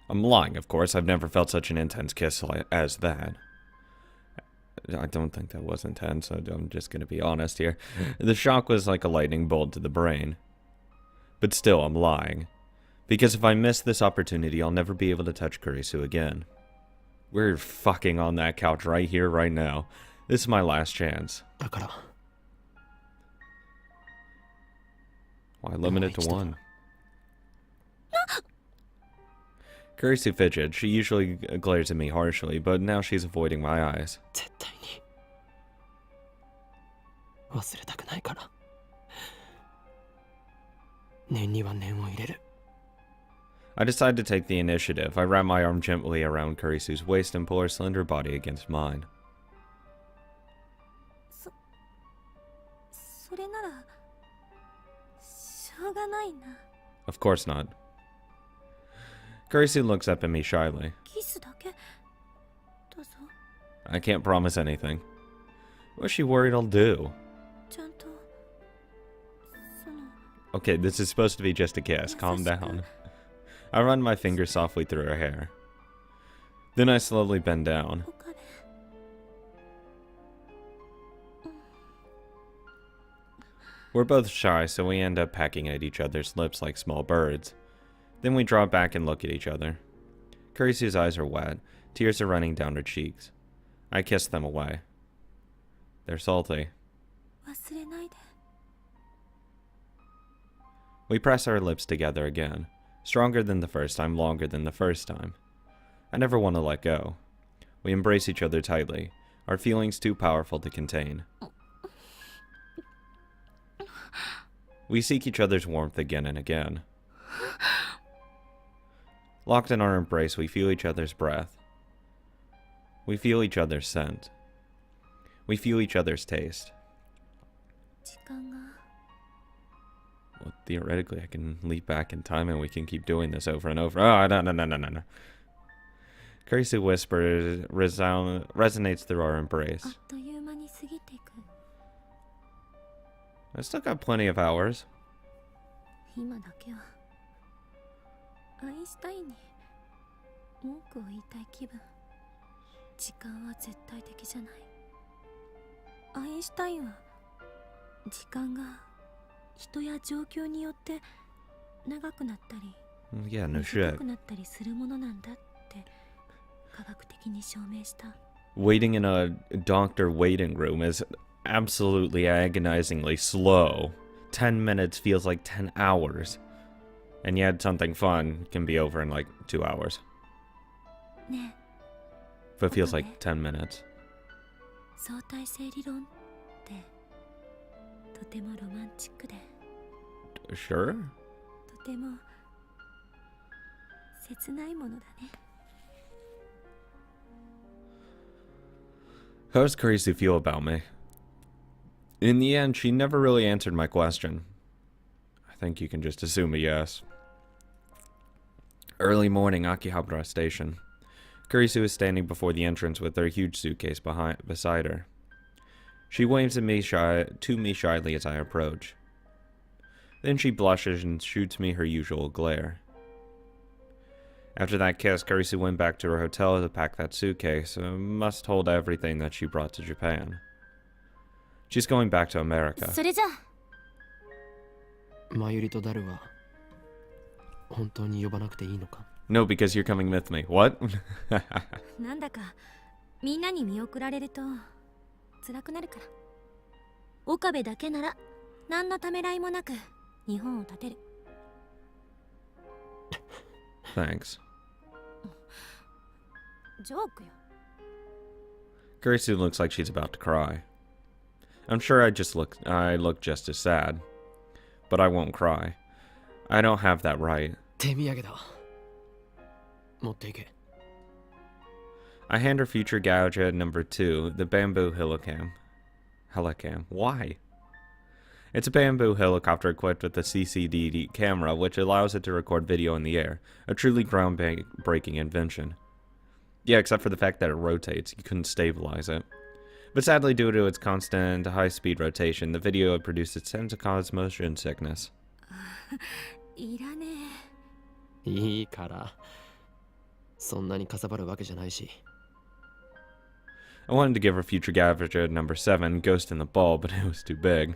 I'm lying, of course. I've never felt such an intense kiss as that. I don't think that was intense, so I'm just gonna be honest here. The shock was like a lightning bolt to the brain. But still, I'm lying. Because if I miss this opportunity, I'll never be able to touch Kurisu again. We're fucking on that couch right here, right now. This is my last chance. Why limit it to one? Kurisu fidgets. She usually glares at me harshly, but now she's avoiding my eyes. I decide to take the initiative. I wrap my arm gently around Kurisu's waist and pull her slender body against mine. Of course not. Kurisu looks up at me shyly. I can't promise anything. What's she worried I'll do? Okay, this is supposed to be just a kiss. Calm down. I run my fingers softly through her hair. Then I slowly bend down. We're both shy, so we end up pecking at each other's lips like small birds. Then we draw back and look at each other. Kurisu's eyes are wet. Tears are running down her cheeks. I kiss them away. They're salty. We press our lips together again. Stronger than the first time, longer than the first time. I never want to let go. We embrace each other tightly, our feelings too powerful to contain. We seek each other's warmth again and again. Locked in our embrace, we feel each other's breath. We feel each other's scent. We feel each other's taste. Well, theoretically, I can leap back in time and we can keep doing this over and over. Oh, no. Kurisu whispers resonates through our embrace. I still got plenty of hours. Yeah, no shit. Waiting in a doctor waiting room is absolutely agonizingly slow. 10 minutes feels like 10 hours. And yet something fun can be over in like 2 hours. But it feels like 10 minutes. Sure? How does Kurisu feel about me? In the end, she never really answered my question. I think you can just assume a yes. Early morning, Akihabara Station. Kurisu is standing before the entrance with her huge suitcase beside her. She waves at me to me shyly as I approach. Then she blushes and shoots me her usual glare. After that kiss, Kurisu went back to her hotel to pack that suitcase. Must hold everything that she brought to Japan. She's going back to America. No, because you're coming with me. What? Thanks. Kurisu looks like she's about to cry. I'm sure I look just as sad. But I won't cry. I don't have that right. I hand her future gadget number 2, the bamboo helicam. Why? It's a bamboo helicopter equipped with a CCD camera, which allows it to record video in the air. A truly groundbreaking invention. Yeah, except for the fact that it rotates. You couldn't stabilize it. But sadly, due to its constant high-speed rotation, the video it produces tends to cause motion sickness. そんなにかさばるわけじゃないし。 I wanted to give her future gadget number 7, Ghost in the Ball, but it was too big.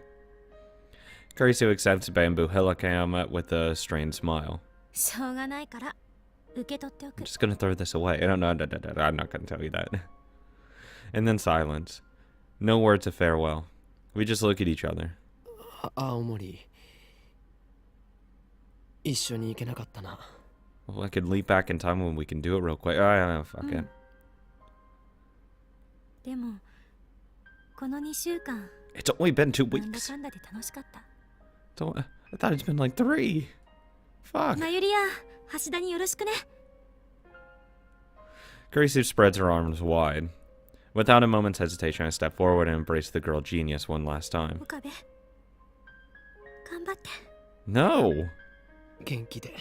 Kurisu accepts bamboo helicam with a strained smile. しょうがないから受け取っておく。 I'm just gonna throw this away. No, I'm not gonna tell you that. And then silence. No words of farewell. We just look at each other. 青森一緒に行けなかったな。 Well, I could leap back in time when we can do it real quick. Fuck it. でもこの2週間 It's only been 2なんだ weeks. かんだで楽しかった。 I thought it's been like 3. Fuck. まゆりや橋田によろしくね。 Kurisu spreads her arms wide. Without a moment's hesitation, I step forward and embrace the girl genius one last time. 岡部頑張って。 No! 元気で。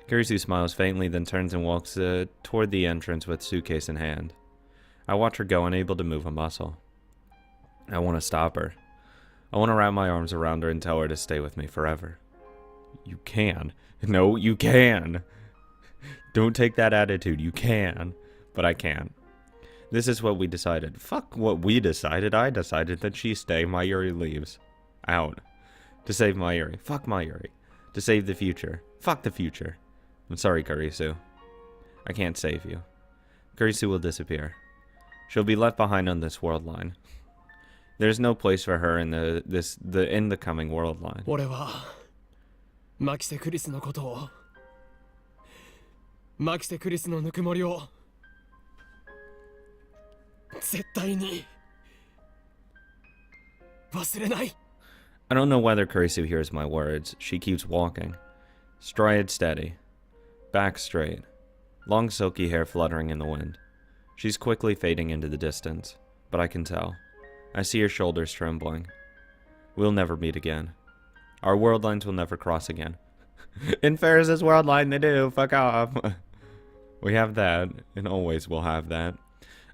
Kurisu smiles faintly, then turns and walks toward the entrance with suitcase in hand. I watch her go, unable to move a muscle. I want to stop her. I want to wrap my arms around her and tell her to stay with me forever. You can. No, you can. Don't take that attitude. You can. But I can't. This is what we decided. Fuck what we decided. I decided that she stay. Mayuri leaves. Out. To save Mayuri. Fuck Mayuri. To save the future. Fuck the future. I'm sorry, Kurisu. I can't save you. Kurisu will disappear. She'll be left behind on this world line. There's no place for her in the coming world line. 俺はマキセ・クリスのことを、マキセ・クリスのぬくもりを絶対に忘れない。 I don't know whether Kurisu hears my words. She keeps walking. Stride steady. Back straight. Long silky hair fluttering in the wind. She's quickly fading into the distance, but I can tell. I see her shoulders trembling. We'll never meet again. Our world lines will never cross again. In Ferris's world line they do, fuck off. We have that, and always will have that.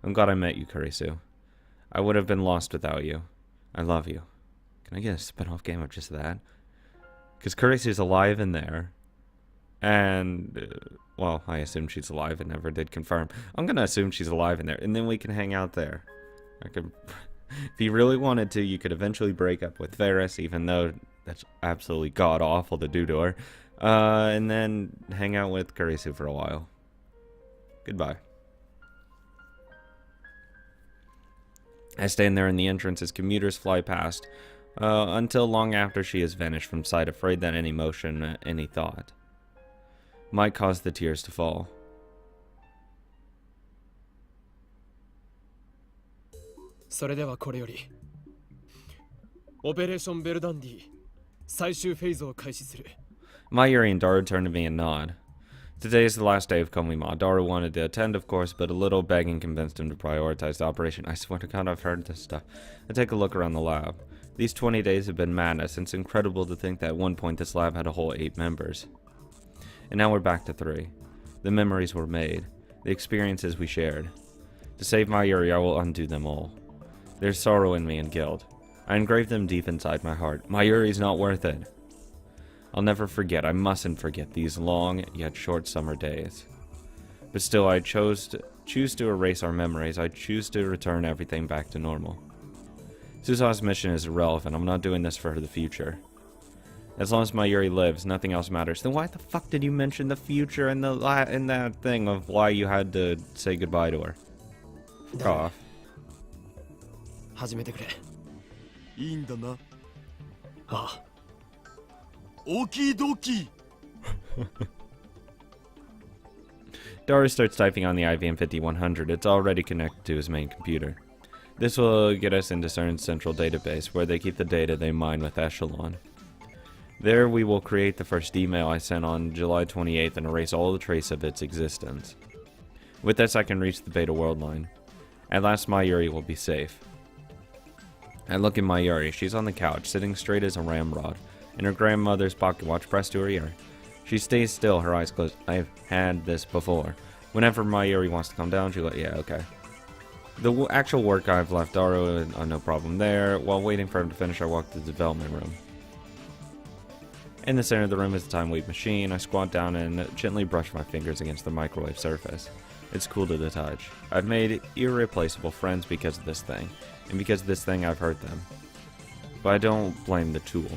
I'm glad I met you, Kurisu. I would have been lost without you. I love you. Can I get a spin-off game of just that? Because Kurisu's alive in there. And, well, I assume she's alive and never did confirm. I'm going to assume she's alive in there. And then we can hang out there. I could, if you really wanted to, you could eventually break up with Ferris, even though that's absolutely god-awful to do to her. And then hang out with Kurisu for a while. Goodbye. I stand there in the entrance as commuters fly past, until long after she has vanished from sight, afraid that any motion, any thought, might cause the tears to fall. それではこれよりオペレーションベルダンディ最終フェーズを開始する。 Mayuri and Daru turn to me and nod. Today is the last day of Komima. Daru wanted to attend, of course, but a little begging convinced him to prioritize the operation. I swear to God, I've heard this stuff. I take a look around the lab. These 20 days have been madness, and it's incredible to think that at one point this lab had a whole 8 members. And now we're back to 3. The memories were made, the experiences we shared. To save Mayuri, I will undo them all. There's sorrow in me and guilt. I engraved them deep inside my heart. Mayuri's not worth it. I'll never forget, I mustn't forget these long yet short summer days. But still, I choose to erase our memories. I choose to return everything back to normal. Susa's mission is irrelevant. I'm not doing this for the future. As long as Mayuri lives, nothing else matters. Then why the fuck did you mention the future in that thing of why you had to say goodbye to her? Fuck off. 始めてくれ。いいんだな。ああ。オキドキ。Daru starts typing on the IBM 5100. It's already connected to his main computer. This will get us into CERN's central database, where they keep the data they mine with Echelon. There we will create the first email I sent on July 28th and erase all the trace of its existence. With this I can reach the beta world line. At last Mayuri will be safe. I look at Mayuri. She's on the couch, sitting straight as a ramrod, and her grandmother's pocket watch pressed to her ear. She stays still, her eyes closed. I've had this before. Whenever Mayuri wants to calm down, she yeah, okay. The actual work I've left Daru, no problem there. While waiting for him to finish, I walk to the development room. In the center of the room is the time weave machine. I squat down and gently brush my fingers against the microwave surface. It's cool to the touch. I've made irreplaceable friends because of this thing, and because of this thing I've hurt them. But I don't blame the tool.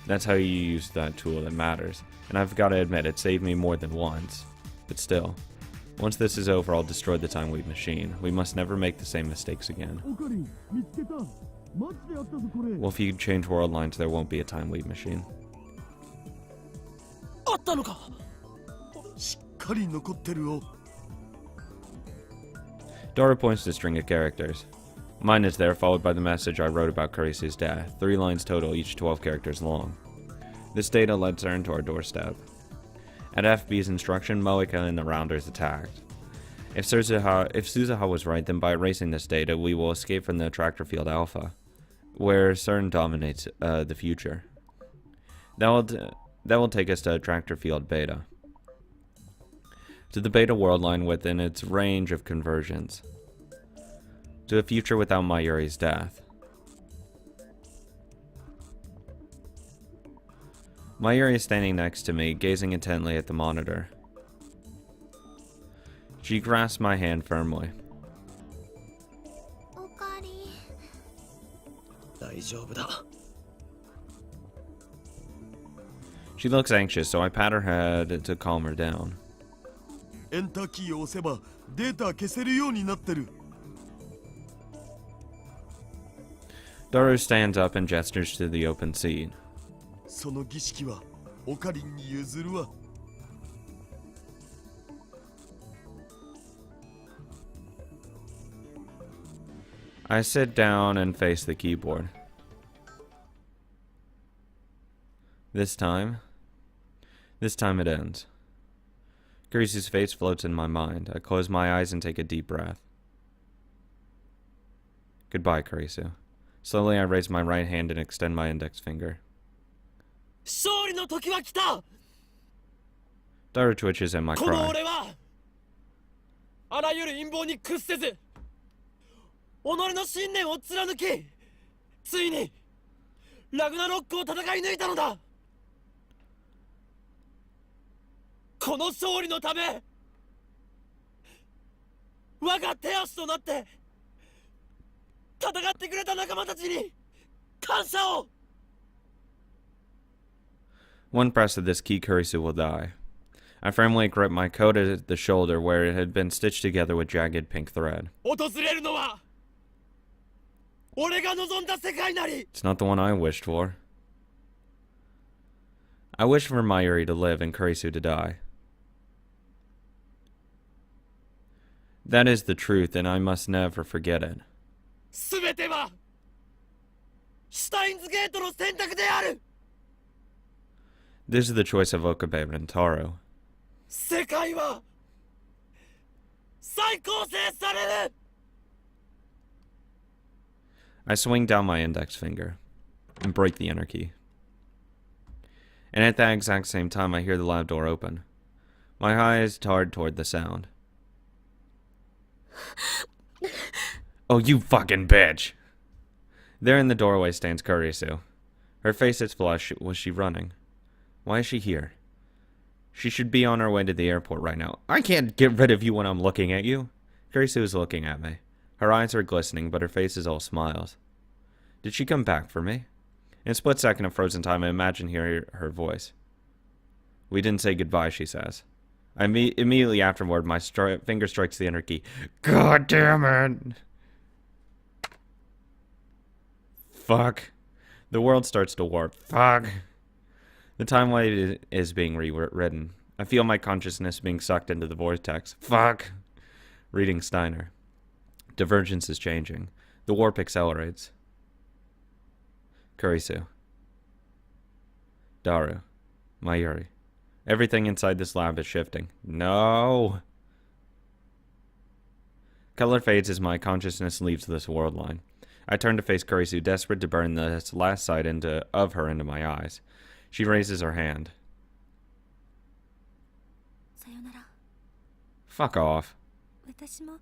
That's how you use that tool that matters, and I've got to admit it saved me more than once. But still, once this is over, I'll destroy the time weave machine. We must never make the same mistakes again. Well, if you change world lines, there won't be a time weave machine. あったのか。しっかり残ってるよ。 Dora points to a string of characters. Mine is there, followed by the message I wrote about Carisu's death. 3 lines total, each 12 characters long. This data led Cern to our doorstep. At FB's instruction, Moeka and the Rounders attacked. If Suzuha was right, then by erasing this data, we will escape from the attractor field Alpha, where Cern dominates the future. That will take us to attractor field Beta, to the Beta world line within its range of conversions, to a future without Mayuri's death. Mayuri is standing next to me, gazing intently at the monitor. She grasps my hand firmly. おかり。大丈夫だ。 She looks anxious, so I pat her head to calm her down. エンターキーを押せばデータ消せるようになってる。 Daru stands up and gestures to the open seat. その儀式はオカリンに譲るわ。 I sit down and face the keyboard. This time it ends. Carisu's face floats in my mind. I close my eyes and take a deep breath. Goodbye, Carisu. Slowly I raise my right hand and extend my index finger. 勝利の時は来た。 Daru twitches at my この cry. 俺はあらゆる陰謀に屈せず、己の信念を貫き、ついにラグナロックを戦い抜いたのだ。この勝利のため、我が手足となって戦ってくれた仲間たちに感謝を。 One press of this key, Carisu will die. I firmly grip my coat at the shoulder where it had been stitched together with jagged pink thread. 訪れるのは俺が望んだ世界なり。 It's not the one I wished for. I wish for Mayuri to live and Carisu to die. That is the truth, and I must never forget it. すべてはシュタインズゲートの選択である。 This is the choice of Okabe Rentaro. 世界は再構成される。 I swing down my index finger and break the enter key. And at that exact same time, I hear the lab door open. My eyes tard toward the sound. Oh, you fucking bitch! There in the doorway stands Carisu. Her face is flushed. Was she running? Why is she here? She should be on her way to the airport right now. I can't get rid of you when I'm looking at you. Carisu is looking at me. Her eyes are glistening, but her face is all smiles. Did she come back for me? In a split second of frozen time, I imagine hearing her voice. We didn't say goodbye, she says. Immediately afterward, my finger strikes the enter key. God damn it! Fuck. The world starts to warp. Fuck. The timeline is being rewritten. I feel my consciousness being sucked into the vortex. Fuck. Reading Steiner. Divergence is changing. The warp accelerates. Carisu. Daru. Mayuri. Everything inside this lab is shifting. No! Color fades as my consciousness leaves this world line. I turn to face Carisu, desperate to burn this last sight of her into my eyes. She raises her hand. さよなら。 Fuck off. 私も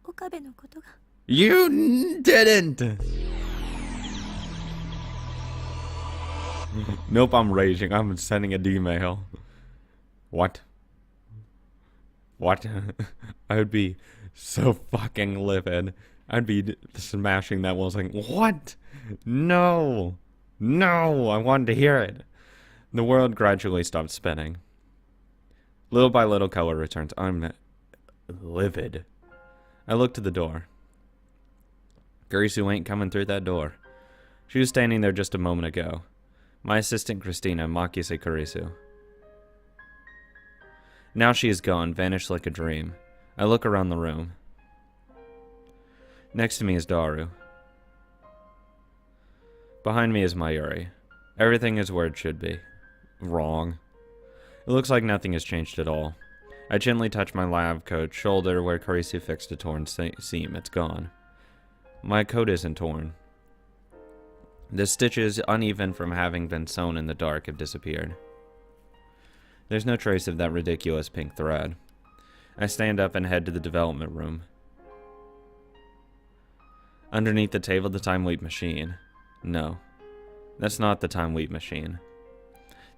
岡部のことが。 You didn't! Nope, I'm raging. I'm sending an email. What? What? I would be so fucking livid. I'd be smashing that wall saying, what? No! No! I wanted to hear it. The world gradually stopped spinning. Little by little, color returns. I'm livid. I looked to the door. Kurisu ain't coming through that door. She was standing there just a moment ago. My assistant Christina, Makise Kurisu. Now she is gone, vanished like a dream. I look around the room. Next to me is Daru. Behind me is Mayuri. Everything is where it should be. Wrong. It looks like nothing has changed at all. I gently touch my lab coat's shoulder where Kurisu fixed a torn seam. It's gone. My coat isn't torn. The stitches, uneven from having been sewn in the dark, have disappeared. There's no trace of that ridiculous pink thread. I stand up and head to the development room. Underneath the table, the time leap machine. No, that's not the time leap machine.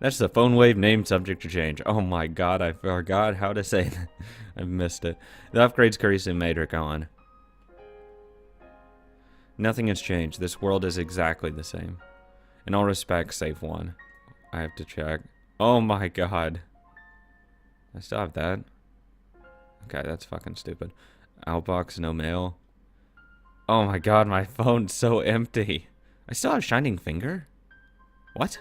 That's the phone wave name subject to change. Oh my god, I forgot how to say that. I've missed it. The upgrades Kurisu made are gone. Nothing has changed. This world is exactly the same. In all respects, save one. I have to check. Oh my god. I still have that. Okay, that's fucking stupid. Outbox, no mail. Oh my god, my phone's so empty. I still have Shining Finger? What?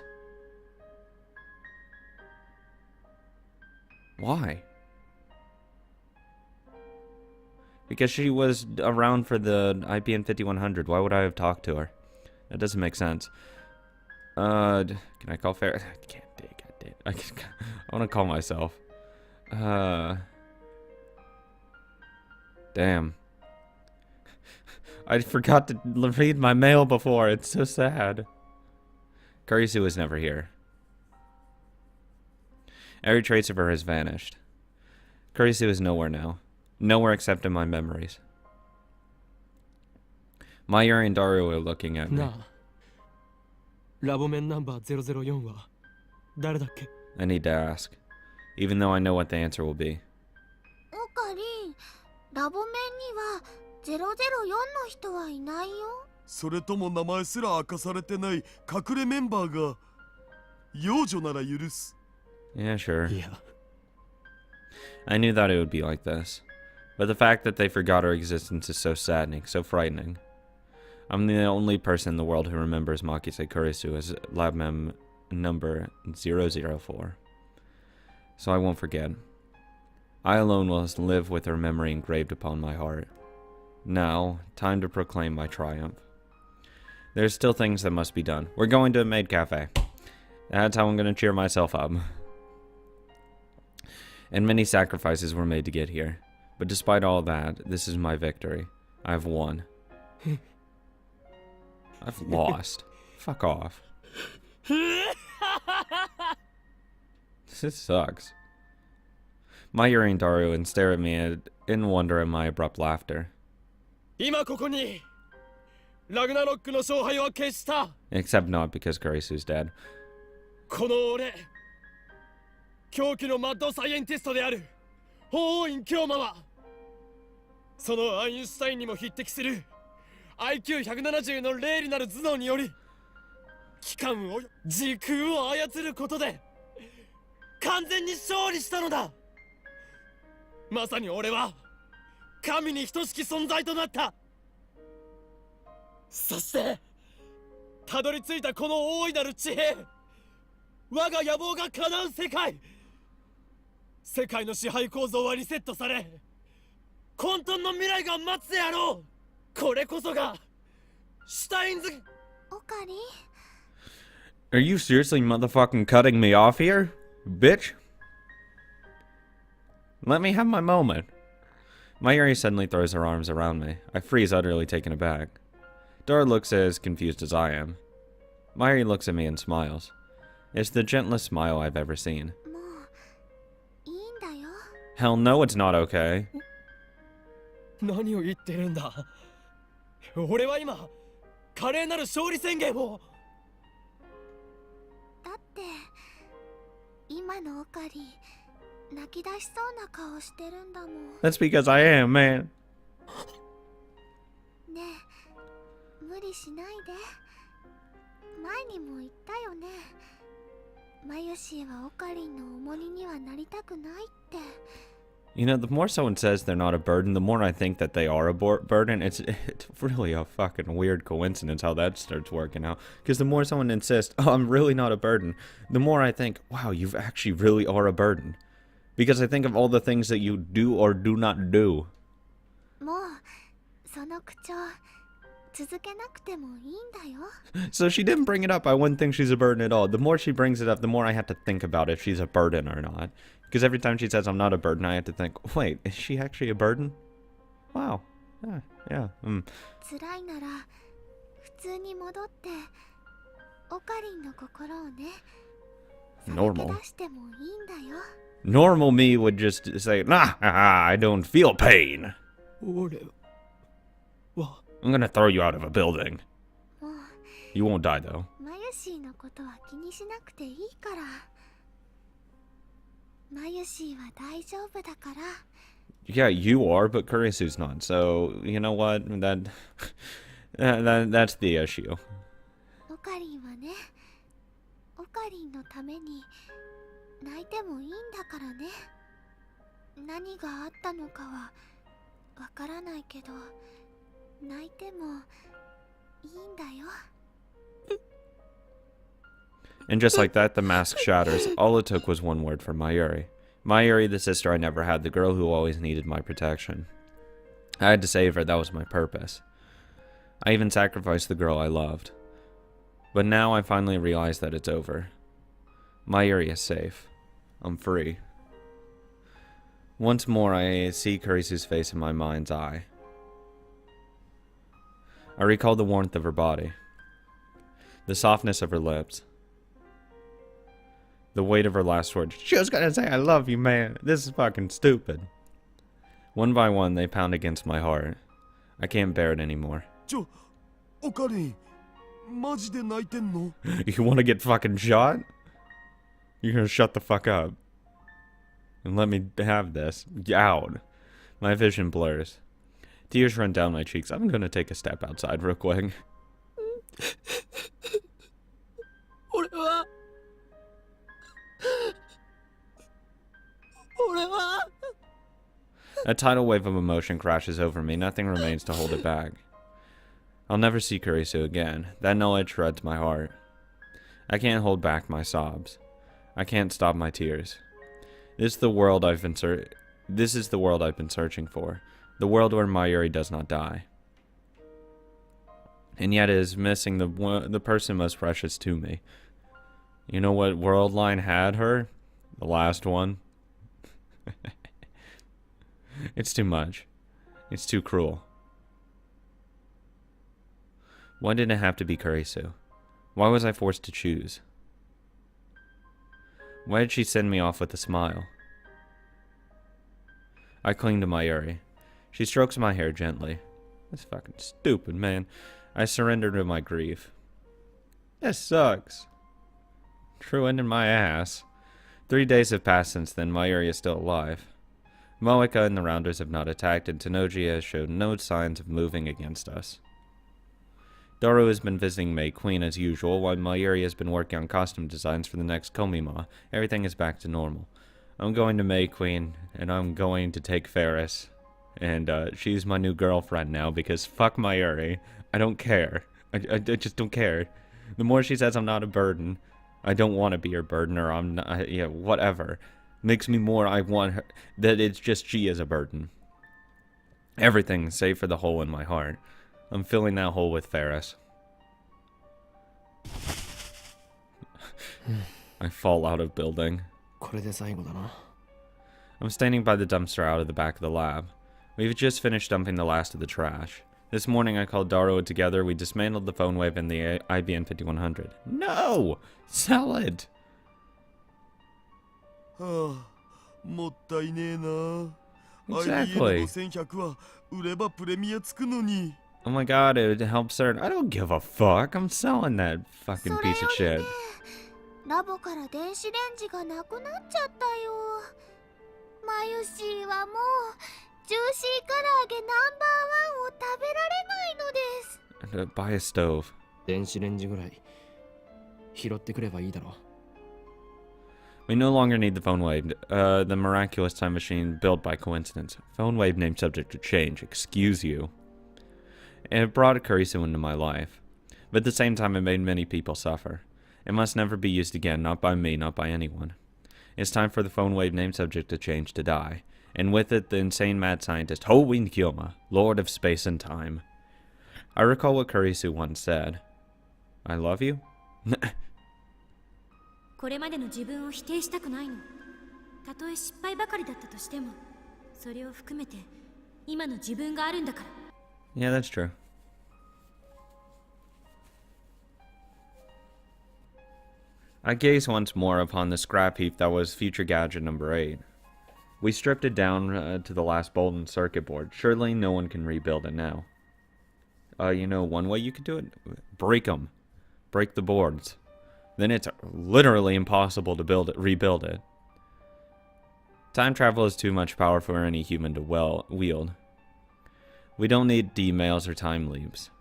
Why? Because she was around for the IPN 5100. Why would I have talked to her? That doesn't make sense. Can I call Fair? I can't dig. I want to call myself. Damn. I forgot to read my mail before. It's so sad. Kurisu is never here. Every trace of her has vanished. Kurisu is nowhere now. Nowhere except in my memories. Mayuri and Daru are looking at me. なあ、ラボメンナンバー004は誰だっけ？ I need to ask, even though I know what the answer will be. オカリン、ラボ面には004の人はいないよ。それとも名前すら明かされてない隠れメンバーが幼女なら許す。 Yeah, sure. いや、 I knew that it would be like this. But the fact that they forgot her existence is so saddening, so frightening. I'm the only person in the world who remembers Makise Kurisu as lab mem number 004. So I won't forget. I alone will live with her memory engraved upon my heart. Now, time to proclaim my triumph. There's still things that must be done. We're going to a maid cafe. That's how I'm going to cheer myself up. And many sacrifices were made to get here. But despite all that, this is my victory. I've won. I've lost. Fuck off. This sucks. Mayuri and Daru and stare at me in wonder at my abrupt laughter. 今ここにラグナロックの勝敗は決した。 Except not because Kurisu's dead. この俺、狂気のマッドサイエンティストである法王院京馬は、そのアインシュタインにも匹敵する IQ170 の霊理なる頭脳により、機関を時空を操ることで完全に勝利したのだ。まさに俺は神に等しき存在となった。そしてたどり着いたこの大いなる地平、我が野望が叶う世界、世界の支配構造はリセットされ、混沌の未来が待つであろう。これこそがシュタインズ。オカリン、 Are you seriously motherfucking cutting me off here? Bitch? Let me have my moment. Mayuri suddenly throws her arms around me. I freeze, utterly taken aback. Dora looks as confused as I am. Mayuri looks at me and smiles. It's the gentlest smile I've ever seen. もういいんだよ。 Hell no, it's not okay. 何を言ってるんだ。俺は今華麗なる勝利宣言を。だって。今のオカリン、泣き出しそうな顔してるんだもん。 That's because I am, man. ねえ、無理しないで。前にも言ったよね。マユシーはオカリンの重荷にはなりたくないって。 You know, the more someone says they're not a burden, the more I think that they are a burden. It's really a fucking weird coincidence how that starts working out. Because the more someone insists, oh, I'm really not a burden, the more I think, wow, you actually really are a burden. Because I think of all the things that you do or do not do. もうその口調続けなくてもいいんだよ。 So she didn't bring it up. I wouldn't think she's a burden at all. The more she brings it up, the more I have to think about if she's a burden or not. Because every time she says I'm not a burden, I have to think, wait, is she actually a burden? Wow. Yeah. 辛いなら普通に戻ってオカリンの心をね、さらけ出してもいいんだよ。 Normal me would just say, nah, I don't feel pain. 俺は I'm gonna throw you out of a building. もう You won't die, though. マユシーのことは気にしなくていいから。マユシーは大丈夫だから。 Yeah, you are, but Kurisu's not. So, you know what? That's the issue. オカリンはね、オカリンのために泣いてもいいんだからね。何があったのかはわからないけど、泣いてもいいんだよ。 And just like that, the mask shatters. All it took was one word from Mayuri. Mayuri, the sister I never had, the girl who always needed my protection. I had to save her, that was my purpose. I even sacrificed the girl I loved. But now I finally realize that it's over. Mayuri is safe. I'm free. Once more, I see Kurisu's face in my mind's eye. I recall the warmth of her body, the softness of her lips, the weight of her last words. She was gonna say, I love you, man. This is fucking stupid. One by one, they pound against my heart. I can't bear it anymore. オカリン、マジで泣いてんの？ You wanna get fucking shot? You're gonna shut the fuck up. And let me have this. Out. My vision blurs. Tears run down my cheeks. I'm gonna take a step outside real quick. 俺は A tidal wave of emotion crashes over me. Nothing remains to hold it back. I'll never see Kurisu again. That knowledge shreds my heart. I can't hold back my sobs. I can't stop my tears. This is the world I've been searching for. The world where Mayuri does not die. And yet it is missing the person most precious to me. You know what world line had her? The last one. It's too much. It's too cruel. Why did it have to be Kurisu? Why was I forced to choose? Why did she send me off with a smile? I cling to Mayuri. She strokes my hair gently. That's fucking stupid, man. I surrender to my grief. This sucks. True end in my ass. 3 days have passed since then. Mayuri is still alive. Moeka and the Rounders have not attacked, and Tenoji has shown no signs of moving against us. Daru has been visiting May Queen as usual, while Mayuri has been working on costume designs for the next Komima. Everything is back to normal. I'm going to May Queen, and I'm going to take Ferris. And she's my new girlfriend now, because fuck Mayuri. I don't care. I just don't care. The more she says I'm not a burden, I don't want to be her burden, or I'm not, yeah, whatever. Makes me more I want her, that it's just she is a burden. Everything, save for the hole in my heart. I'm filling that hole with Ferris. I fall out of building. これで最後だな。 I'm standing by the dumpster out of the back of the lab. We've just finished dumping the last of the trash. This morning I called Daru together. We dismantled the phone wave and the IBM 5100. No! Sell it! はあ、もったいねえな。Exactly. IBM5100 は売ればプレミアつくのに。 Oh my god, it helps her. I don't give a fuck. I'm selling that fucking piece of shit. ラボから電子レンジがなくなっちゃったよ。マユシーはもうジューシー唐揚げナンバーワンを食べられないのです。 Buy a stove. 電子レンジぐらい拾ってくればいいだろう。 We no longer need the phone wave, the miraculous time machine built by coincidence. Phone wave name subject to change, excuse you. And it brought Kurisu into my life. But at the same time, it made many people suffer. It must never be used again, not by me, not by anyone. It's time for the phone wave name subject to change, to die. And with it, the insane mad scientist Hoin Kyoma, Lord of Space and Time. I recall what Kurisu once said. I love you? これまでの自分を否定したくないの。たとえ失敗ばかりだったとしても、それを含めて今の自分があるんだから。Yeah, that's true. I gazed once more upon the scrap heap that was future gadget number 8. We stripped it down to the last bolt and circuit board. Surely no one can rebuild it now. You know one way you could do it? Break them. Break the boards. Then it's literally impossible to rebuild it. Time travel is too much power for any human to wield. We don't need D-mails or time leaps.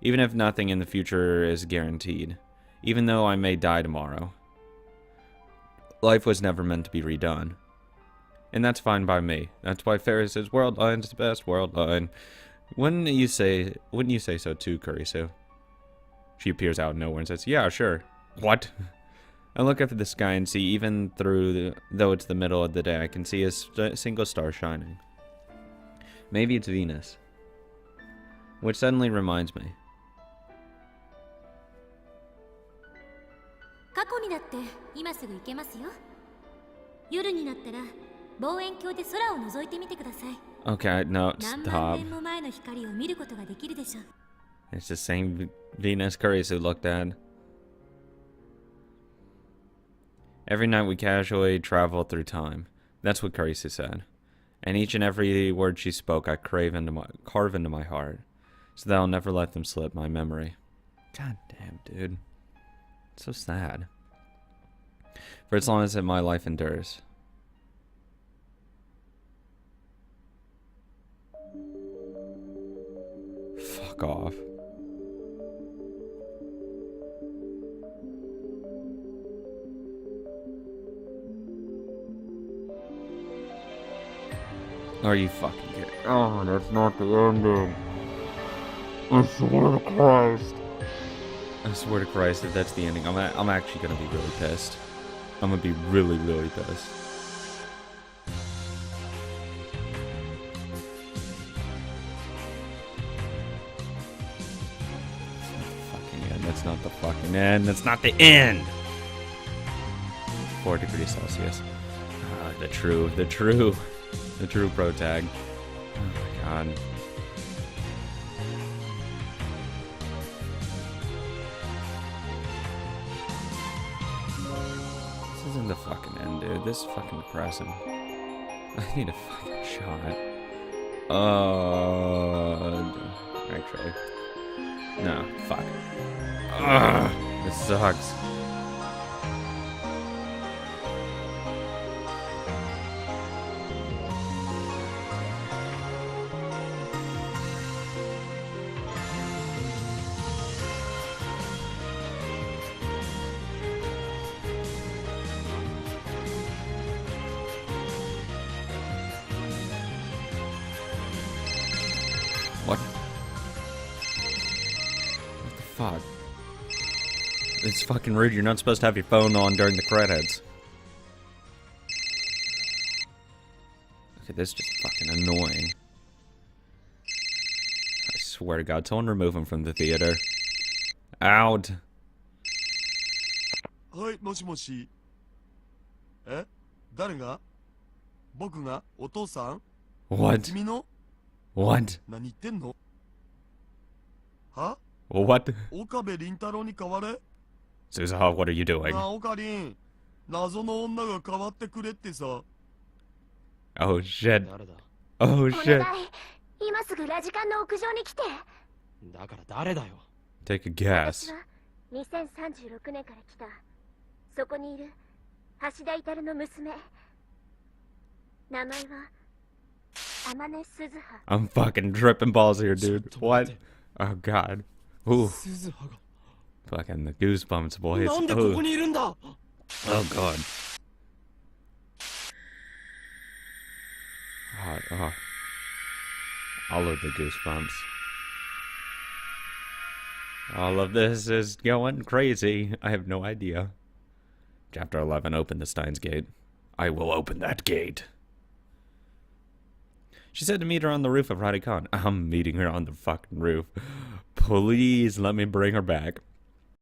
Even if nothing in the future is guaranteed. Even though I may die tomorrow. Life was never meant to be redone. And that's fine by me. That's why Ferris says world line's the best world line. Wouldn't you say so too, Kurisu? She appears out of nowhere and says, yeah, sure. What? I look up at the sky and see, even though it's the middle of the day, I can see a single star shining. Maybe it's Venus. Which suddenly reminds me. 過去にだって今すぐ行けますよ。夜になったら望遠鏡で空を覗いてみてください。 Okay, no, 何 stop. 万年も前の光を見ることができるでしょう。 It's the same Venus Kurisu looked at. Every night we casually travel through time. That's what Kurisu said. And each and every word she spoke I carve into my heart. So that I'll never let them slip my memory. God damn, dude. It's so sad. For as long as my life endures. Fuck off. Are you fucking kidding? Oh, that's not the ending. I swear to Christ. I swear to Christ if that's the ending. I'm actually gonna be really pissed. I'm gonna be really, really pissed. That's not the fucking end. That's not the end. 4 degrees Celsius. The true pro tag. Oh my god. This isn't the fucking end, dude. This is fucking depressing. I need a fucking shot. Actually. No, fuck. Ugh, this sucks. What? What the fuck? It's fucking rude. You're not supposed to have your phone on during the credits. Okay, this is just fucking annoying. I swear to God, someone remove him from the theater. Out. はい、もしもし。え？誰が？僕が？お父さん？ What? 君の？ What? 何言ってんの？は？ What? 岡部倫太郎に代われ？ Suzaha, what are you doing? なあ、オカリン。謎の女が代わってくれってさ。 Oh shit. 誰だ？ Oh お shit. 願い、今すぐラジカンの屋上に来て。だから誰だよ。 Take a guess. 私は2036年から来たそこにいる橋田至の娘。名前は天音鈴葉。 I'm fucking tripping balls here, dude. What? Oh god. Ooh, 鈴葉が fucking the goosebumps, boys. なんでこ Ooh. こにいるんだ。 Oh god. Oh. All of the goosebumps. All of this is going crazy. I have no idea. Chapter 11, open the Steins gate. I will open that gate. She said to meet her on the roof of Radikon. I'm meeting her on the fucking roof. Please let me bring her back.